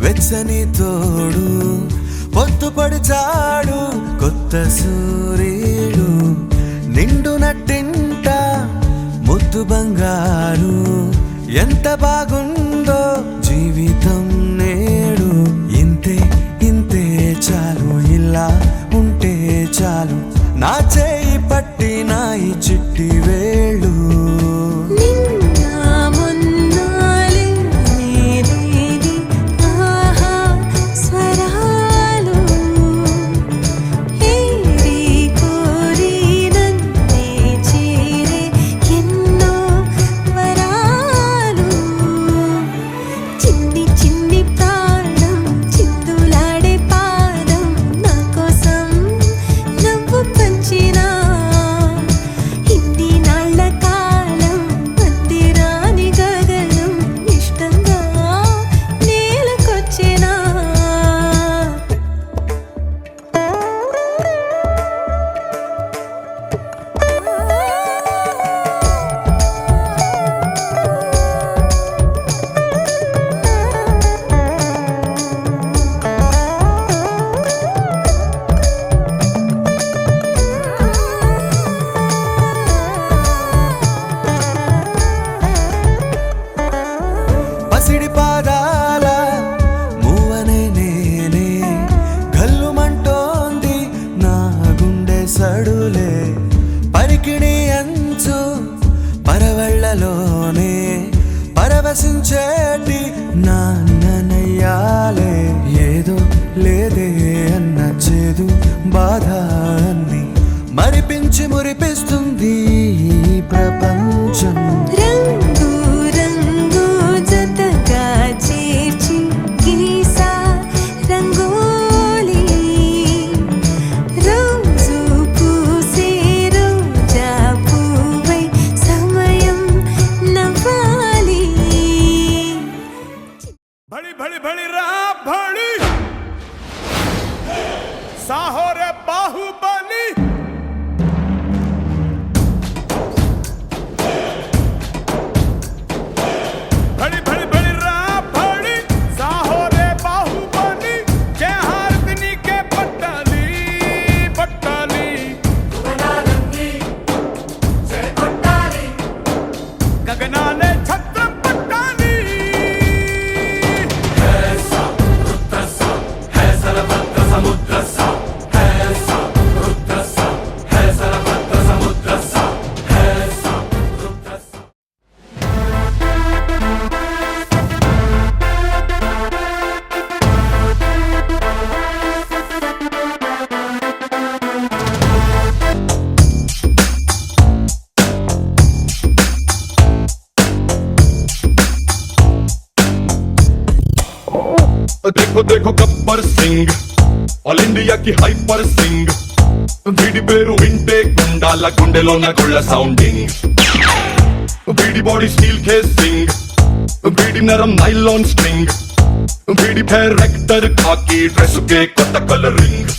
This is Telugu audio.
వెచ్చని తోడు పొద్దుపడిచాడు కొత్త సూర్యుడు నిండు నట్టింట ముద్దు బంగారు ఎంత బాగుందో జీవితం నేడు ఇంతే ఇంతే చాలు ఇలా ఉంటే చాలు నా చేయి పట్టి నా ఈ చిట్టి వేళ్ళు పసిడి పాదాల మూవనే నేనే గల్లుమంటోంది నా గుండె సడులే పరికిణి అంచు పరవళ్ళలోనే పరవశించేటి నాన్ననయ్యాలే ఏదో లేదే అన్న చేదు బాధ అన్ని మరిపించి మురిపిస్తుంది ఈ ప్రపంచం भड़ी भड़ी भड़ी रहा भड़ी साहो रे बाहुबली भड़ी भड़ी भड़ी रहा भड़ी साहो रे बाहुबली जय हारदिनी के पट्टाली पट्टाली गगनानंदी जय पट्टाली गगनाने छत्रम पट्टाली देखो देखो गब्बर सिंह ऑल इंडिया की हाइपर सिंग बीडी पेरू विंटे गुंडाల గుండెలోన గుళ్ళ సౌండింగ్ बीडी बॉडी स्टील केसिंग बीडी नरम नाइलॉन स्ट्रिंग बीडी फेयर रेक्टर खाकी ड्रेस के కొత్త కలరింగ్